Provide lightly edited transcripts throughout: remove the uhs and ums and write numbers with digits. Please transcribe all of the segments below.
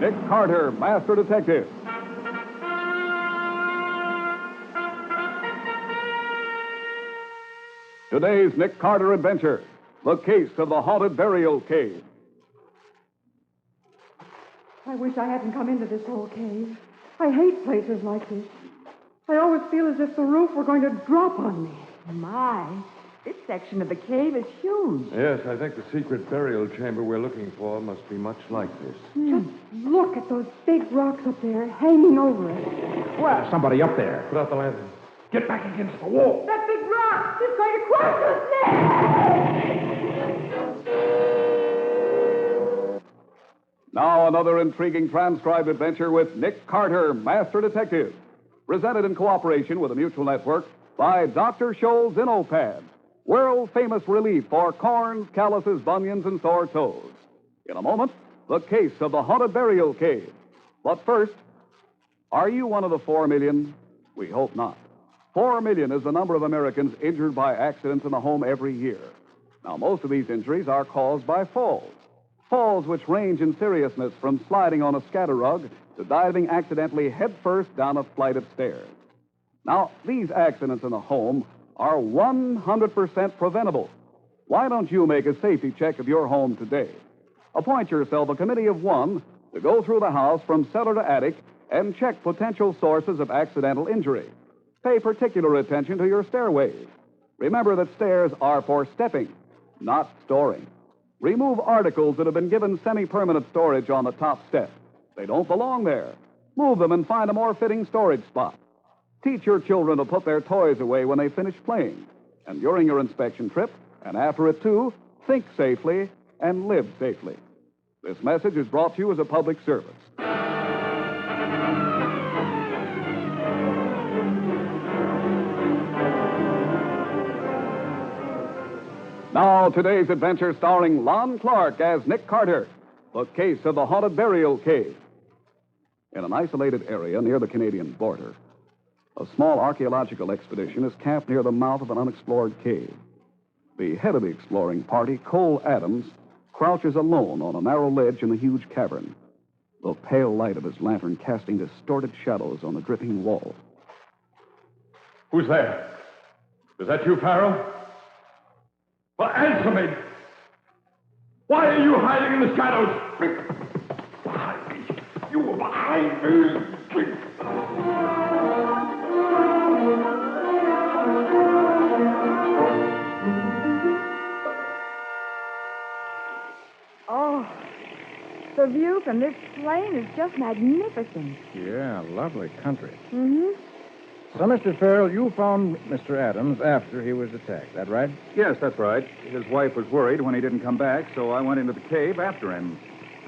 Nick Carter, Master Detective. Today's Nick Carter adventure, the case of the haunted burial cave. I wish I hadn't come into this old cave. I hate places like this. I always feel as if the roof were going to drop on me. My, this section of the cave is huge. Yes, I think the secret burial chamber we're looking for must be much like this. Just look at those big rocks up there hanging over us. Well, somebody up there. Put out the lantern. Get back against the wall. That big rock is going to crush us. Now another intriguing transcribed adventure with Nick Carter, Master Detective. Presented in cooperation with the Mutual Network by Dr. Scholl's InnoPad, world-famous relief for corns, calluses, bunions, and sore toes. In a moment, the case of the haunted burial cave. But first, are you one of the 4 million? We hope not. 4 million is the number of Americans injured by accidents in the home every year. Now, most of these injuries are caused by falls. Falls which range in seriousness from sliding on a scatter rug to diving accidentally headfirst down a flight of stairs. Now, these accidents in the home are 100% preventable. Why don't you make a safety check of your home today? Appoint yourself a committee of one to go through the house from cellar to attic and check potential sources of accidental injury. Pay particular attention to your stairways. Remember that stairs are for stepping, not storing. Remove articles that have been given semi-permanent storage on the top step. They don't belong there. Move them and find a more fitting storage spot. Teach your children to put their toys away when they finish playing. And during your inspection trip, and after it too, think safely and live safely. This message is brought to you as a public service. Now, today's adventure starring Lon Clark as Nick Carter, the case of the haunted burial cave. In an isolated area near the Canadian border, a small archaeological expedition is camped near the mouth of an unexplored cave. The head of the exploring party, Cole Adams, crouches alone on a narrow ledge in the huge cavern, the pale light of his lantern casting distorted shadows on the dripping wall. Who's there? Is that you, Farrell? Well, answer me. Why are you hiding in the shadows? You were behind me. Oh, the view from this plane is just magnificent. Yeah, lovely country. Mm-hmm. So, Mr. Farrell, you found Mr. Adams after he was attacked, that right? Yes, that's right. His wife was worried when he didn't come back, so I went into the cave after him.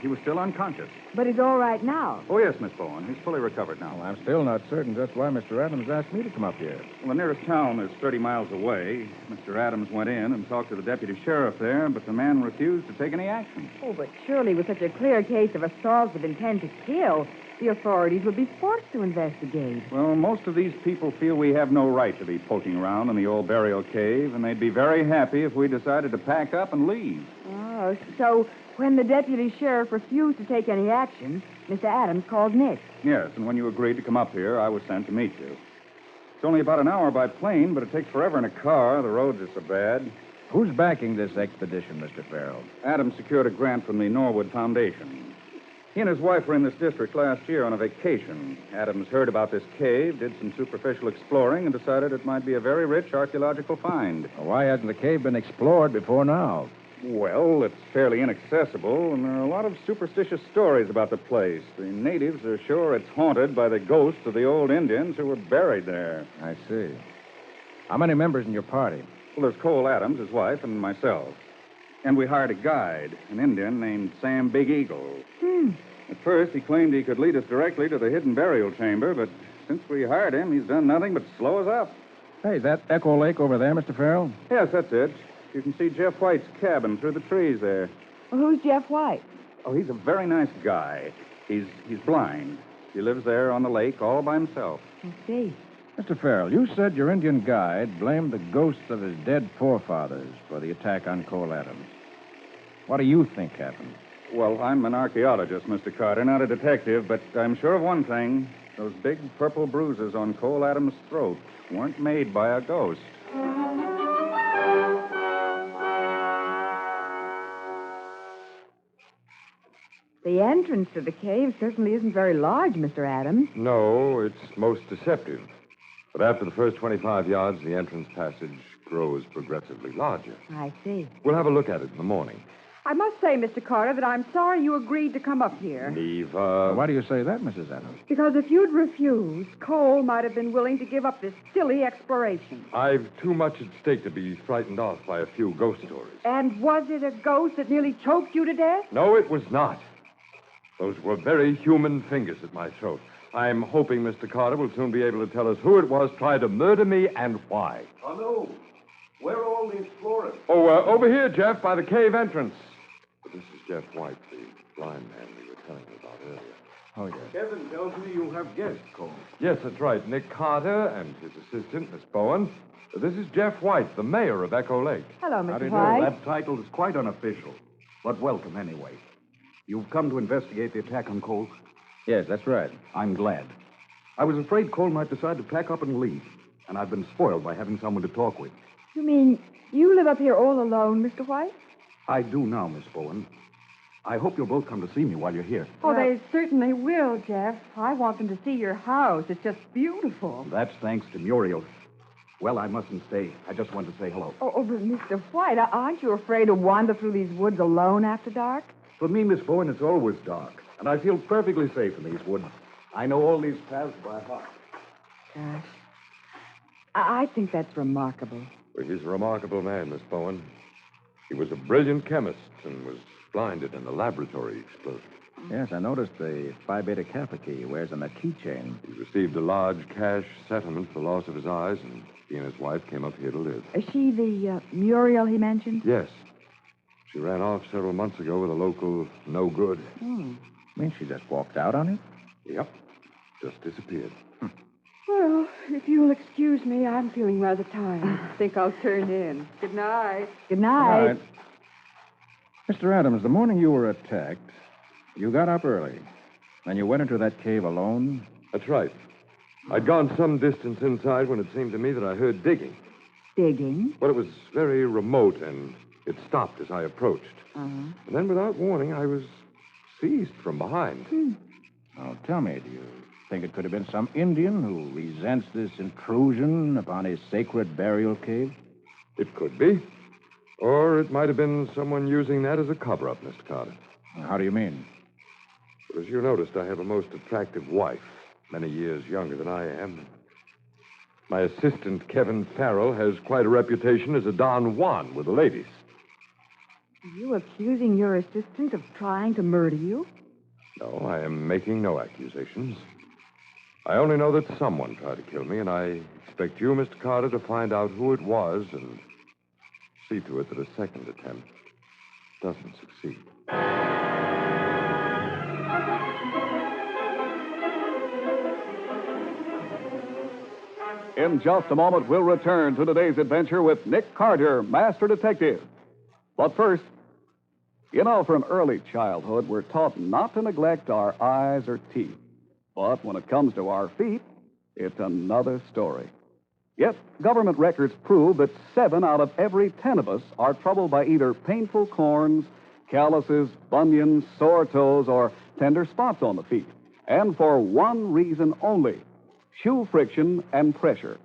He was still unconscious. But he's all right now. Oh, yes, Miss Bowen. He's fully recovered now. Well, I'm still not certain just why Mr. Adams asked me to come up here. Well, the nearest town is 30 miles away. Mr. Adams went in and talked to the deputy sheriff there, but the man refused to take any action. Oh, but surely with such a clear case of assault with intent to kill, the authorities would be forced to investigate. Well, most of these people feel we have no right to be poking around in the old burial cave, and they'd be very happy if we decided to pack up and leave. Oh, so when the deputy sheriff refused to take any action, Mr. Adams called Nick. Yes, and when you agreed to come up here, I was sent to meet you. It's only about an hour by plane, but it takes forever in a car. The roads are so bad. Who's backing this expedition, Mr. Farrell? Adams secured a grant from the Norwood Foundation. He and his wife were in this district last year on a vacation. Adams heard about this cave, did some superficial exploring, and decided it might be a very rich archaeological find. Well, why hasn't the cave been explored before now? Well, it's fairly inaccessible, and there are a lot of superstitious stories about the place. The natives are sure it's haunted by the ghosts of the old Indians who were buried there. I see. How many members in your party? Well, there's Cole Adams, his wife, and myself. And we hired a guide, an Indian named Sam Big Eagle. At first, he claimed he could lead us directly to the hidden burial chamber, but since we hired him, he's done nothing but slow us up. Hey, that Echo Lake over there, Mr. Farrell? Yes, that's it. You can see Jeff White's cabin through the trees there. Well, who's Jeff White? Oh, he's a very nice guy. He's blind. He lives there on the lake all by himself. I see. Mr. Farrell, you said your Indian guide blamed the ghosts of his dead forefathers for the attack on Cole Adams. What do you think happened? Well, I'm an archaeologist, Mr. Carter, not a detective, but I'm sure of one thing. Those big purple bruises on Cole Adams' throat weren't made by a ghost. The entrance to the cave certainly isn't very large, Mr. Adams. No, it's most deceptive. But after the first 25 yards, the entrance passage grows progressively larger. I see. We'll have a look at it in the morning. I must say, Mr. Carter, that I'm sorry you agreed to come up here. Neva. Why do you say that, Mrs. Adams? Because if you'd refused, Cole might have been willing to give up this silly exploration. I've too much at stake to be frightened off by a few ghost stories. And was it a ghost that nearly choked you to death? No, it was not. Those were very human fingers at my throat. I'm hoping Mr. Carter will soon be able to tell us who it was tried to murder me and why. Oh, no. Where are all the explorers? Oh, over here, Jeff, by the cave entrance. But this is Jeff White, the blind man we were telling you about earlier. Oh, yes. Kevin tells me you have guests, Cole. Yes, that's right. Nick Carter and his assistant, Miss Bowen. This is Jeff White, the mayor of Echo Lake. Hello, How do Mr. you do? White. That title is quite unofficial, but welcome anyway. You've come to investigate the attack on Cole? Yes, that's right. I'm glad. I was afraid Cole might decide to pack up and leave, and I've been spoiled by having someone to talk with. You mean you live up here all alone, Mr. White? I do now, Miss Bowen. I hope you'll both come to see me while you're here. Oh, they certainly will, Jeff. I want them to see your house. It's just beautiful. That's thanks to Muriel. Well, I mustn't stay. I just wanted to say hello. Oh, but Mr. White, aren't you afraid to wander through these woods alone after dark? For me, Miss Bowen, it's always dark, and I feel perfectly safe in these woods. I know all these paths by heart. Gosh. I think that's remarkable. Well, he's a remarkable man, Miss Bowen. He was a brilliant chemist and was blinded in a laboratory explosion. Yes, I noticed the Phi Beta Kappa key he wears on that keychain. He received a large cash settlement for the loss of his eyes, and he and his wife came up here to live. Is she the Muriel he mentioned? Yes. She ran off several months ago with a local no good. You mean she just walked out on it? Yep. Just disappeared. Well, if you'll excuse me, I'm feeling rather tired. I think I'll turn in. Good night. Good night. All right. Mr. Adams, the morning you were attacked, you got up early. Then you went into that cave alone? That's right. I'd gone some distance inside when it seemed to me that I heard digging. Digging? But it was very remote, and it stopped as I approached. Uh-huh. And then, without warning, I was seized from behind. Now, tell me, do you think it could have been some Indian who resents this intrusion upon his sacred burial cave? It could be. Or it might have been someone using that as a cover-up, Mr. Carter. How do you mean? But as you noticed, I have a most attractive wife, many years younger than I am. My assistant, Kevin Farrell, has quite a reputation as a Don Juan with the ladies. Are you accusing your assistant of trying to murder you? No, I am making no accusations. I only know that someone tried to kill me, and I expect you, Mr. Carter, to find out who it was and see to it that a second attempt doesn't succeed. In just a moment, we'll return to today's adventure with Nick Carter, Master Detective. But first, you know, from early childhood, we're taught not to neglect our eyes or teeth. But when it comes to our feet, it's another story. Yet, government records prove that 7 out of every 10 of us are troubled by either painful corns, calluses, bunions, sore toes, or tender spots on the feet. And for one reason only: shoe friction and pressure.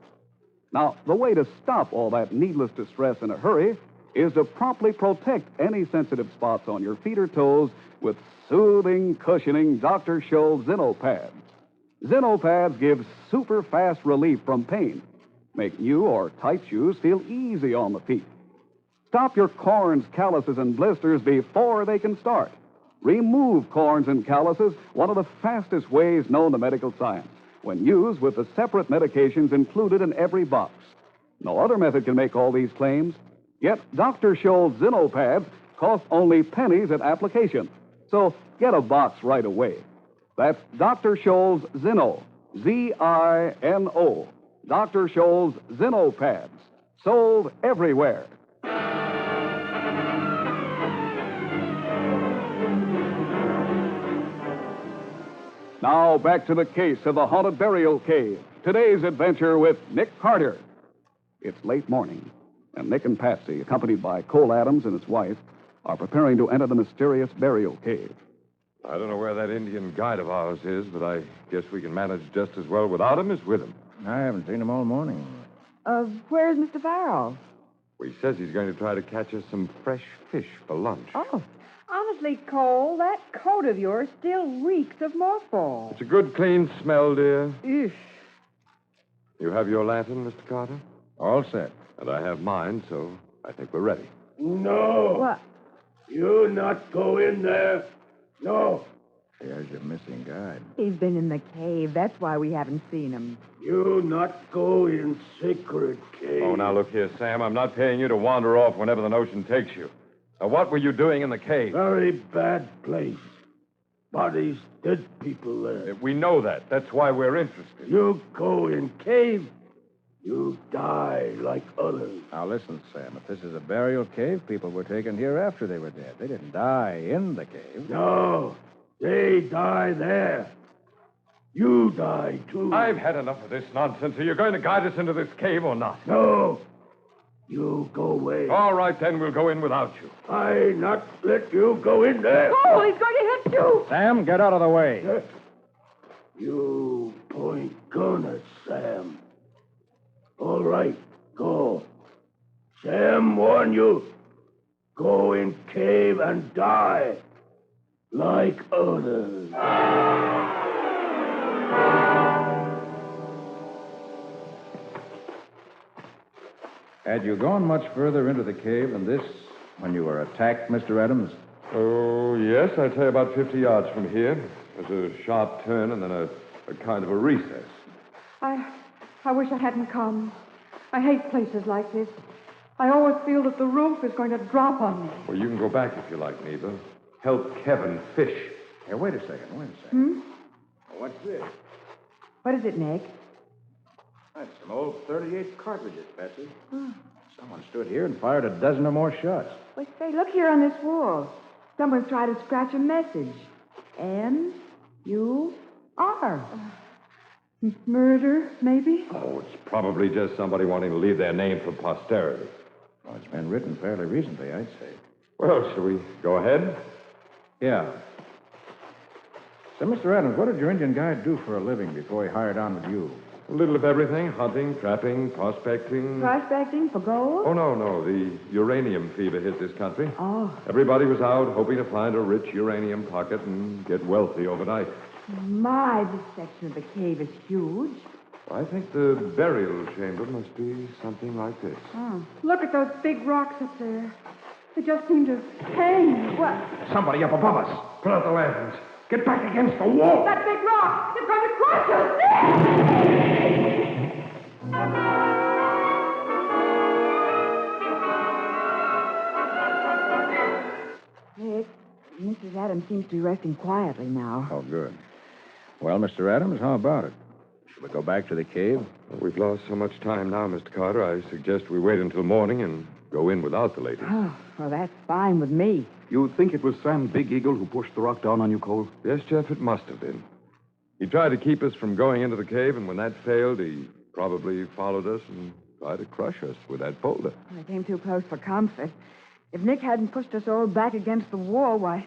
Now, the way to stop all that needless distress in a hurry is to promptly protect any sensitive spots on your feet or toes with soothing, cushioning Dr. Scholl's Zinno pads. Zinno pads give super fast relief from pain, make new or tight shoes feel easy on the feet. Stop your corns, calluses, and blisters before they can start. Remove corns and calluses, one of the fastest ways known to medical science, when used with the separate medications included in every box. No other method can make all these claims. Yet Dr. Scholl's Zinno pads cost only pennies at application. So get a box right away. That's Dr. Scholl's Zinno, Z-I-N-O. Dr. Scholl's Zinno pads. Sold everywhere. Now, back to the case of the haunted burial cave. Today's adventure with Nick Carter. It's late morning, and Nick and Patsy, accompanied by Cole Adams and his wife, are preparing to enter the mysterious burial cave. I don't know where that Indian guide of ours is, but I guess we can manage just as well without him as with him. I haven't seen him all morning. Where's Mr. Farrell? Well, he says he's going to try to catch us some fresh fish for lunch. Oh. Honestly, Cole, that coat of yours still reeks of mothballs. It's a good, clean smell, dear. Eesh. You have your lantern, Mr. Carter? All set. And I have mine, so I think we're ready. No. What? You not go in there. No. There's your missing guide. He's been in the cave. That's why we haven't seen him. You not go in secret cave. Oh, now look here, Sam. I'm not paying you to wander off whenever the notion takes you. Now, what were you doing in the cave? Very bad place. Bodies, dead people there. We know that. That's why we're interested. You go in cave, you die like others. Now, listen, Sam. If this is a burial cave, people were taken here after they were dead. They didn't die in the cave. No, they die there. You die, too. I've had enough of this nonsense. Are you going to guide us into this cave or not? No. You go away. All right, then. We'll go in without you. I not let you go in there. Oh, he's going to hit you! Sam, get out of the way. You point gun at Sam. All right, go. Sam warn you. Go in cave and die. Like others. Had you gone much further into the cave than this when you were attacked, Mr. Adams? Oh, yes. I'd say about 50 yards from here. There's a sharp turn and then a kind of a recess. I wish I hadn't come. I hate places like this. I always feel that the roof is going to drop on me. Well, you can go back if you like, Neva. Help Kevin fish. Here, wait a second. What's this? What is it, Nick? That's some old 38 cartridges, Patsy. Someone stood here and fired a dozen or more shots. Well, say, look here on this wall. Someone's tried to scratch a message. M-U-R. Murder, maybe? Oh, it's probably just somebody wanting to leave their name for posterity. Well, it's been written fairly recently, I'd say. Well, shall we go ahead? Yeah. So, Mr. Adams, what did your Indian guide do for a living before he hired on with you? A little of everything. Hunting, trapping, prospecting. Prospecting for gold? Oh, no. The uranium fever hit this country. Oh. Everybody was out hoping to find a rich uranium pocket and get wealthy overnight. My, this section of the cave is huge. I think the burial chamber must be something like this. Oh. Look at those big rocks up there. They just seem to hang. What? Somebody up above us. Pull out the lanterns. Get back against the wall. That big rock! It's going to crush us! Nick, Mrs. Adams seems to be resting quietly now. Oh, good. Well, Mr. Adams, how about it? Shall we go back to the cave? Well, we've lost so much time now, Mr. Carter. I suggest we wait until morning and go in without the lady. Oh, well, that's fine with me. You think it was Sam Big Eagle who pushed the rock down on you, Cole? Yes, Jeff, it must have been. He tried to keep us from going into the cave, and when that failed, he probably followed us and tried to crush us with that boulder. I came too close for comfort. If Nick hadn't pushed us all back against the wall, why,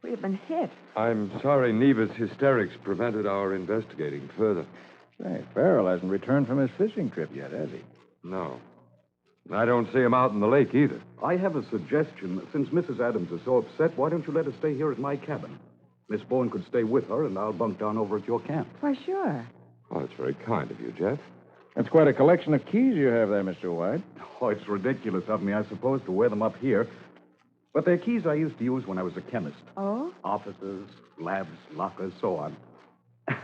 we'd have been hit. I'm sorry Neva's hysterics prevented our investigating further. Say, Farrell hasn't returned from his fishing trip yet, has he? No. I don't see him out in the lake either. I have a suggestion. Since Mrs. Adams is so upset, why don't you let her stay here at my cabin? Miss Bowen could stay with her, and I'll bunk down over at your camp. Why, sure. Oh, that's very kind of you, Jeff. That's quite a collection of keys you have there, Mr. White. Oh, it's ridiculous of me, I suppose, to wear them up here. But they're keys I used to use when I was a chemist. Oh? Offices, labs, lockers, so on.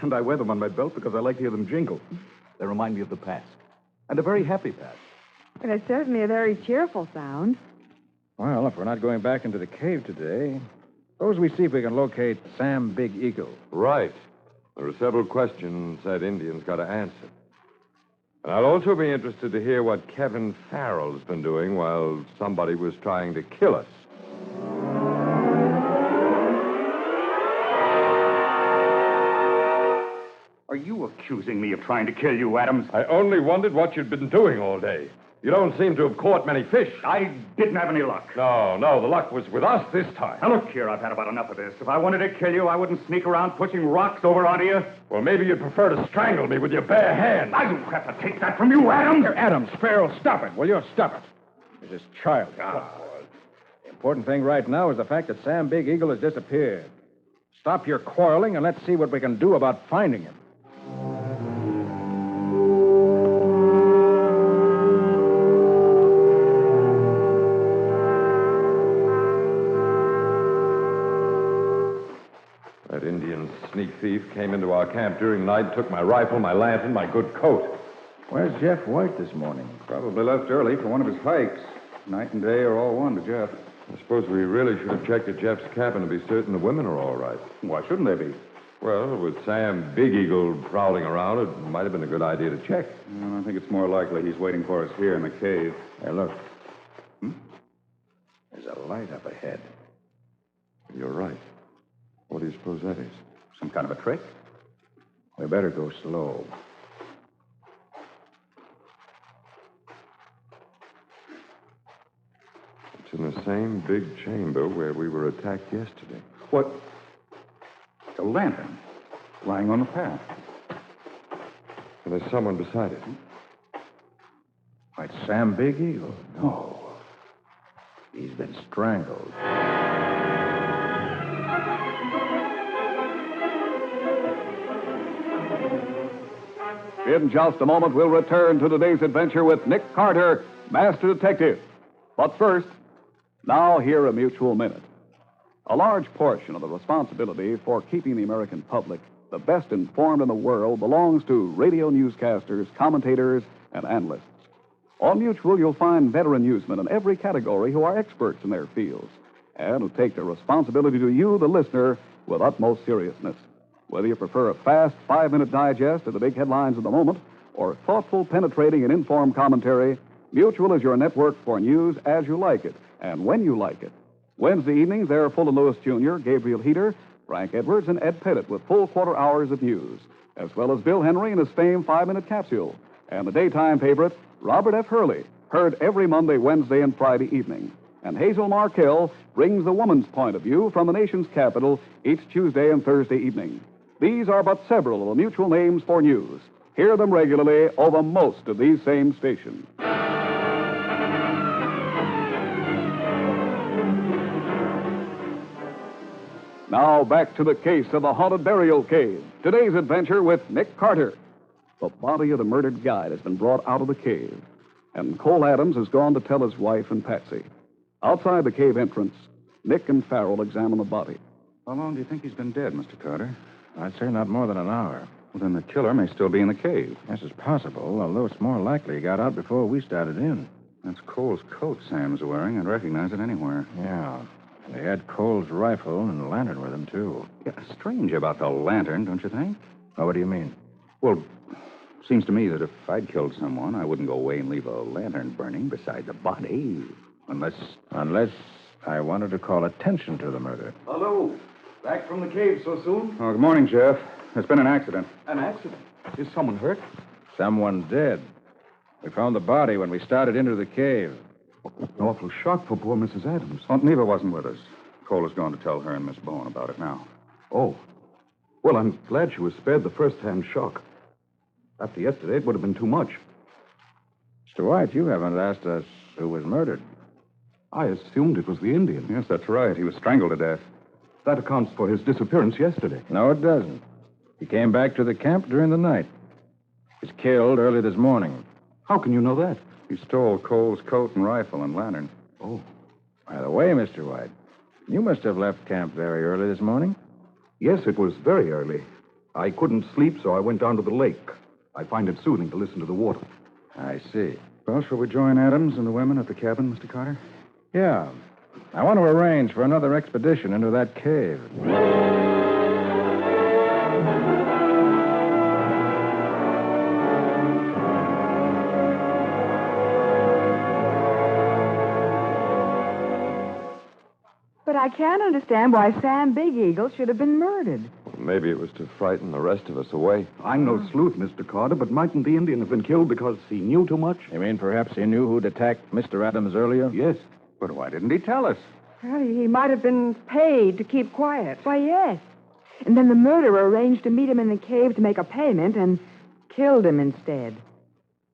And I wear them on my belt because I like to hear them jingle. They remind me of the past. And a very happy past. Well, it's certainly a very cheerful sound. Well, if we're not going back into the cave today, suppose we see if we can locate Sam Big Eagle. Right. There are several questions that Indian's got to answer. And I'll also be interested to hear what Kevin Farrell's been doing while somebody was trying to kill us. you accusing me of trying to kill you, Adams? I only wondered what you'd been doing all day. You don't seem to have caught many fish. I didn't have any luck. No, the luck was with us this time. Now, look here, I've had about enough of this. If I wanted to kill you, I wouldn't sneak around pushing rocks over onto you. Well, maybe you'd prefer to strangle me with your bare hands. I don't have to take that from you, Adams. Here, Adams, Farrell, stop it. Will you stop it? This is child. The important thing right now is the fact that Sam Big Eagle has disappeared. Stop your quarreling and let's see what we can do about finding him. That Indian sneak thief came into our camp during the night, took my rifle, my lantern, my good coat. Where's Jeff White this morning? Probably left early for one of his hikes. Night and day are all one to Jeff. I suppose we really should have checked at Jeff's cabin to be certain the women are all right. Why shouldn't they be? Well, with Sam Big Eagle prowling around, it might have been a good idea to check. Well, I think it's more likely he's waiting for us here in the cave. Hey, look. There's a light up ahead. You're right. What do you suppose that is? Some kind of a trick? We better go slow. It's in the same big chamber where we were attacked yesterday. What? A lantern lying on the path. And there's someone beside it. Why, it's Sam Big Eagle. No. He's been strangled. In just a moment, we'll return to today's adventure with Nick Carter, Master Detective. But first, now hear a mutual minute. A large portion of the responsibility for keeping the American public the best informed in the world belongs to radio newscasters, commentators, and analysts. On Mutual, you'll find veteran newsmen in every category who are experts in their fields and who take their responsibility to you, the listener, with utmost seriousness. Whether you prefer a fast 5-minute digest of the big headlines of the moment or thoughtful, penetrating, and informed commentary, Mutual is your network for news as you like it and when you like it. Wednesday evenings, they're full of Lewis Jr., Gabriel Heater, Frank Edwards, and Ed Pettit with full quarter hours of news, as well as Bill Henry and his famed 5-minute capsule, and the daytime favorite, Robert F. Hurley, heard every Monday, Wednesday, and Friday evening. And Hazel Markell brings the woman's point of view from the nation's capital each Tuesday and Thursday evening. These are but several of the Mutual names for news. Hear them regularly over most of these same stations. Now back to the case of the haunted burial cave. Today's adventure with Nick Carter. The body of the murdered guide has been brought out of the cave, and Cole Adams has gone to tell his wife and Patsy. Outside the cave entrance, Nick and Farrell examine the body. How long do you think he's been dead, Mr. Carter? I'd say not more than an hour. Well, then the killer may still be in the cave. This is possible, although it's more likely he got out before we started in. That's Cole's coat Sam's wearing. I'd recognize it anywhere. Yeah. And he had Cole's rifle and lantern with him, too. Yeah, strange about the lantern, don't you think? Oh, what do you mean? Well, seems to me that if I'd killed someone, I wouldn't go away and leave a lantern burning beside the body. Unless I wanted to call attention to the murder. Hello. Back from the cave so soon? Oh, good morning, Jeff. There's been an accident. An accident? Is someone hurt? Someone dead. We found the body when we started into the cave. An awful shock for poor Mrs. Adams. Oh, Neva wasn't with us. Cole is going to tell her and Miss Bowen about it now. Oh. Well, I'm glad she was spared the first-hand shock. After yesterday, it would have been too much. Mr. White, you haven't asked us who was murdered. I assumed it was the Indian. Yes, that's right. He was strangled to death. That accounts for his disappearance yesterday. No, it doesn't. He came back to the camp during the night. He was killed early this morning. How can you know that? He stole Cole's coat and rifle and lantern. Oh. By the way, Mr. White, you must have left camp very early this morning. Yes, it was very early. I couldn't sleep, so I went down to the lake. I find it soothing to listen to the water. I see. Well, shall we join Adams and the women at the cabin, Mr. Carter? Yeah. I want to arrange for another expedition into that cave. But I can't understand why Sam Big Eagle should have been murdered. Maybe it was to frighten the rest of us away. I'm no sleuth, Mr. Carter, but mightn't the Indian have been killed because he knew too much? You mean perhaps he knew who'd attacked Mr. Adams earlier? Yes. But why didn't he tell us? Well, he might have been paid to keep quiet. Why, yes. And then the murderer arranged to meet him in the cave to make a payment and killed him instead.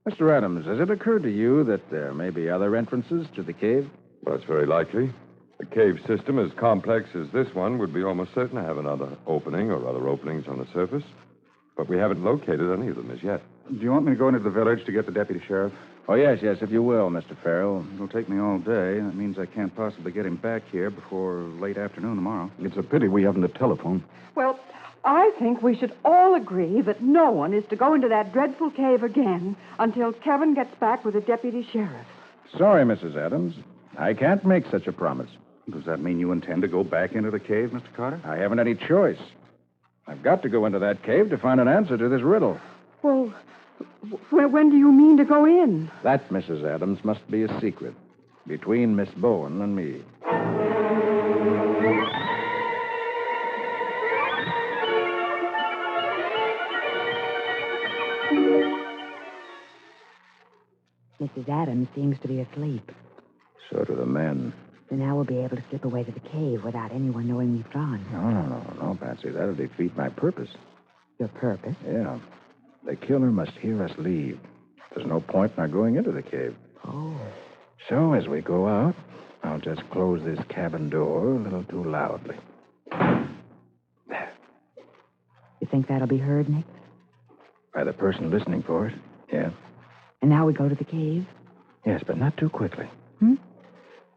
Mr. Adams, has it occurred to you that there may be other entrances to the cave? Well, it's very likely. A cave system as complex as this one would be almost certain to have another opening or other openings on the surface. But we haven't located any of them as yet. Do you want me to go into the village to get the deputy sheriff? Oh, yes, if you will, Mr. Farrell. It'll take me all day. That means I can't possibly get him back here before late afternoon tomorrow. It's a pity we haven't a telephone. Well, I think we should all agree that no one is to go into that dreadful cave again until Kevin gets back with the deputy sheriff. Sorry, Mrs. Adams. I can't make such a promise. Does that mean you intend to go back into the cave, Mr. Carter? I haven't any choice. I've got to go into that cave to find an answer to this riddle. Well, when do you mean to go in? That, Mrs. Adams, must be a secret between Miss Bowen and me. Mrs. Adams seems to be asleep. So do the men. So now we'll be able to slip away to the cave without anyone knowing we've gone. No, Patsy. That'll defeat my purpose. Your purpose? Yeah. The killer must hear us leave. There's no point in our going into the cave. Oh. So as we go out, I'll just close this cabin door a little too loudly. There. You think that'll be heard, Nick? By the person listening for it, yeah. And now we go to the cave? Yes, but not too quickly.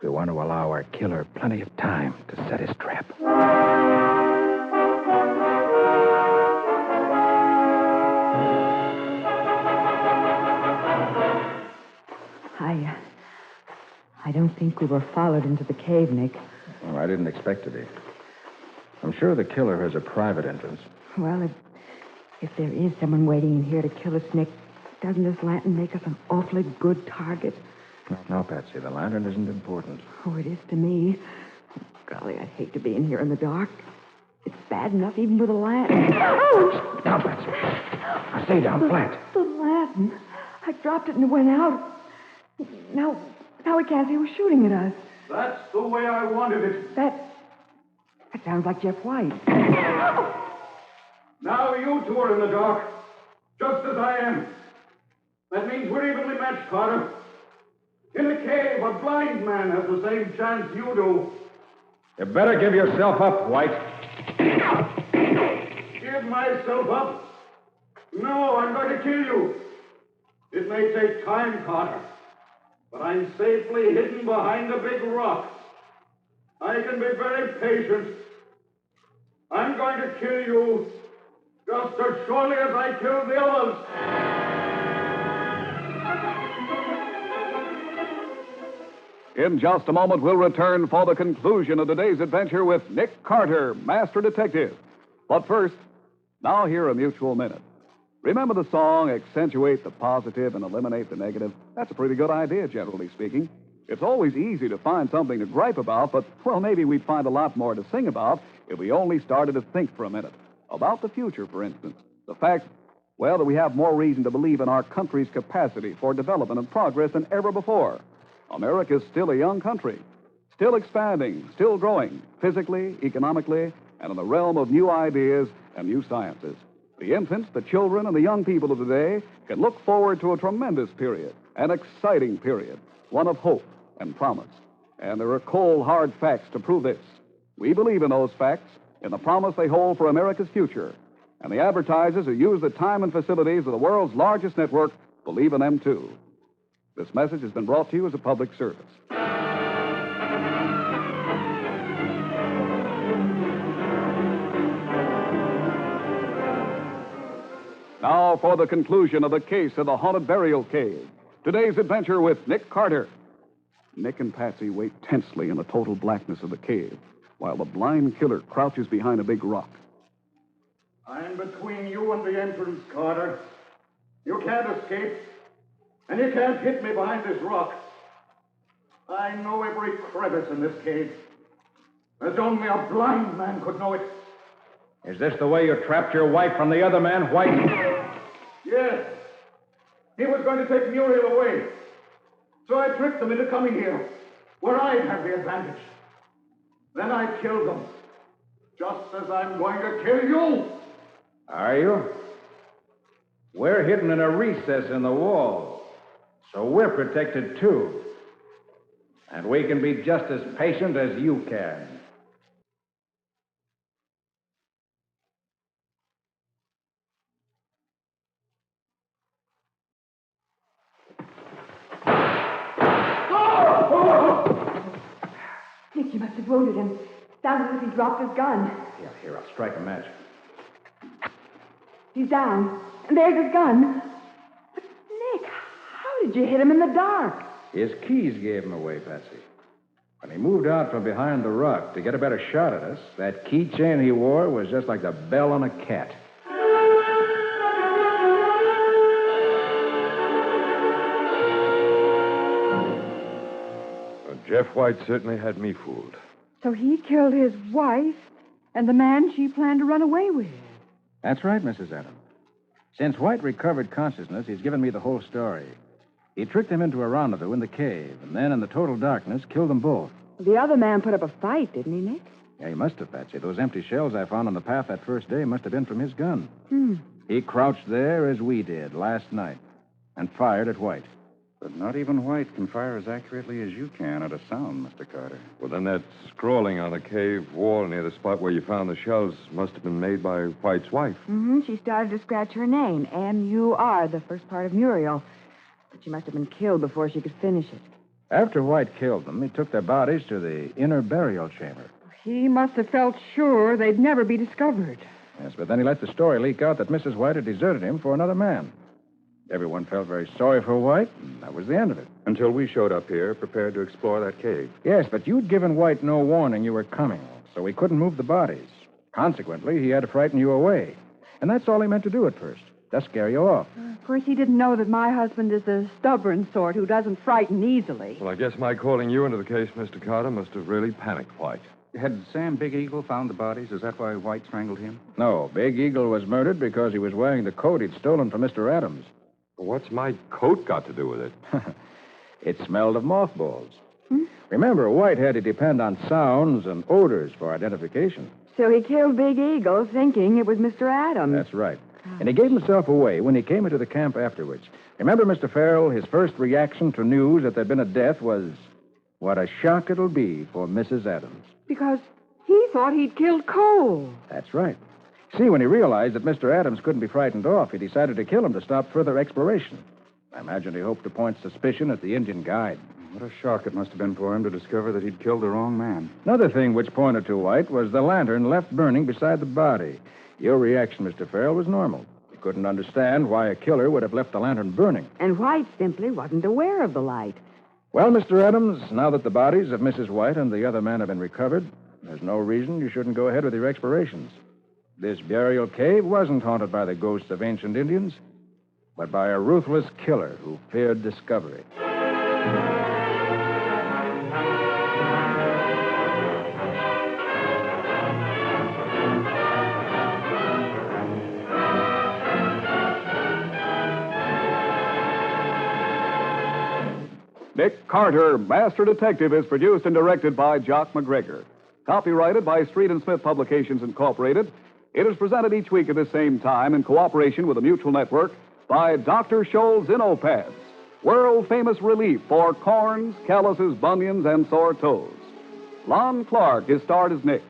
We want to allow our killer plenty of time to set his trap. I don't think we were followed into the cave, Nick. Well, I didn't expect to be. I'm sure the killer has a private entrance. Well, if there is someone waiting in here to kill us, Nick, doesn't this lantern make us an awfully good target? No, Patsy, the lantern isn't important. Oh, it is to me. Golly, I'd hate to be in here in the dark. It's bad enough even with a lantern. Oh! Down, Patsy. Now stay down flat. The lantern. I dropped it and it went out. Now we can't see who's shooting at us. That's the way I wanted it. That sounds like Jeff White. Now you two are in the dark, just as I am. That means we're evenly matched, Carter. In a cave, a blind man has the same chance you do. You better give yourself up, White. Give myself up? No, I'm going to kill you. It may take time, Carter, but I'm safely hidden behind a big rock. I can be very patient. I'm going to kill you just as surely as I killed the others. In just a moment, we'll return for the conclusion of today's adventure with Nick Carter, Master Detective. But first, now hear a mutual minute. Remember the song, Accentuate the Positive and Eliminate the Negative? That's a pretty good idea, generally speaking. It's always easy to find something to gripe about, but, well, maybe we'd find a lot more to sing about if we only started to think for a minute. About the future, for instance. The fact, well, that we have more reason to believe in our country's capacity for development and progress than ever before. America's still a young country, still expanding, still growing, physically, economically, and in the realm of new ideas and new sciences. The infants, the children, and the young people of today can look forward to a tremendous period, an exciting period, one of hope and promise. And there are cold, hard facts to prove this. We believe in those facts, in the promise they hold for America's future. And the advertisers who use the time and facilities of the world's largest network believe in them, too. This message has been brought to you as a public service. Now for the conclusion of the case of the haunted burial cave. Today's adventure with Nick Carter. Nick and Patsy wait tensely in the total blackness of the cave, while the blind killer crouches behind a big rock. I'm between you and the entrance, Carter. You can't escape, and you can't hit me behind this rock. I know every crevice in this cave, as only a blind man could know it. Is this the way you trapped your wife from the other man, White? Yes. He was going to take Muriel away. So I tricked them into coming here, where I'd have the advantage. Then I killed them, just as I'm going to kill you. Are you? We're hidden in a recess in the wall, so we're protected too. And we can be just as patient as you can. Nick, you must have wounded him. Sounded as if he dropped his gun. Here, I'll strike a match. He's down. And there's his gun. But, Nick, how did you hit him in the dark? His keys gave him away, Patsy. When he moved out from behind the rock to get a better shot at us, that keychain he wore was just like the bell on a cat. Well, Jeff White certainly had me fooled. So he killed his wife and the man she planned to run away with. That's right, Mrs. Adams. Since White recovered consciousness, he's given me the whole story. He tricked them into a rendezvous in the cave, and then in the total darkness, killed them both. The other man put up a fight, didn't he, Nick? Yeah, he must have, Patsy. Those empty shells I found on the path that first day must have been from his gun. He crouched there as we did last night and fired at White. But not even White can fire as accurately as you can at a sound, Mr. Carter. Well, then that scrawling on the cave wall near the spot where you found the shells must have been made by White's wife. She started to scratch her name, M-U-R, the first part of Muriel. But she must have been killed before she could finish it. After White killed them, he took their bodies to the inner burial chamber. He must have felt sure they'd never be discovered. Yes, but then he let the story leak out that Mrs. White had deserted him for another man. Everyone felt very sorry for White, and that was the end of it. Until we showed up here, prepared to explore that cave. Yes, but you'd given White no warning you were coming, so he couldn't move the bodies. Consequently, he had to frighten you away. And that's all he meant to do at first, just scare you off. Of course, he didn't know that my husband is the stubborn sort who doesn't frighten easily. Well, I guess my calling you into the case, Mr. Carter, must have really panicked White. Had Sam Big Eagle found the bodies? Is that why White strangled him? No, Big Eagle was murdered because he was wearing the coat he'd stolen from Mr. Adams. What's my coat got to do with it? It smelled of mothballs. Remember, White had to depend on sounds and odors for identification. So he killed Big Eagle thinking it was Mr. Adams. That's right. And he gave himself away when he came into the camp afterwards. Remember, Mr. Farrell, his first reaction to news that there'd been a death was, what a shock it'll be for Mrs. Adams. Because he thought he'd killed Cole. That's right. See, when he realized that Mr. Adams couldn't be frightened off, he decided to kill him to stop further exploration. I imagine he hoped to point suspicion at the Indian guide. What a shock it must have been for him to discover that he'd killed the wrong man. Another thing which pointed to White was the lantern left burning beside the body. Your reaction, Mr. Farrell, was normal. You couldn't understand why a killer would have left the lantern burning. And White simply wasn't aware of the light. Well, Mr. Adams, now that the bodies of Mrs. White and the other man have been recovered, there's no reason you shouldn't go ahead with your explorations. This burial cave wasn't haunted by the ghosts of ancient Indians, but by a ruthless killer who feared discovery. Nick Carter, Master Detective, is produced and directed by Jock McGregor. Copyrighted by Street and Smith Publications, Incorporated. It is presented each week at the same time in cooperation with the Mutual Network by Dr. Scholl's Innopads, world-famous relief for corns, calluses, bunions, and sore toes. Lon Clark is starred as Nick.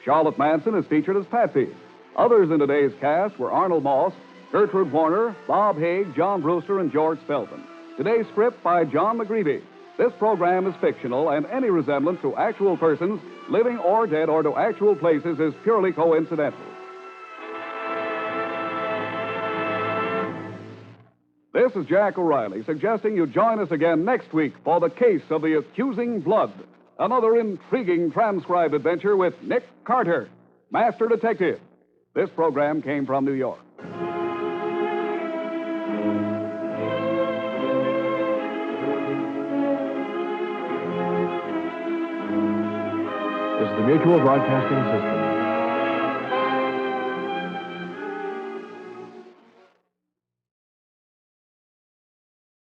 Charlotte Manson is featured as Patsy. Others in today's cast were Arnold Moss, Gertrude Warner, Bob Haig, John Brewster, and George Spelman. Today's script by John McGreevy. This program is fictional, and any resemblance to actual persons, living or dead, or to actual places is purely coincidental. This is Jack O'Reilly suggesting you join us again next week for the case of the accusing blood. Another intriguing transcribed adventure with Nick Carter, Master Detective. This program came from New York. This is the Mutual Broadcasting System.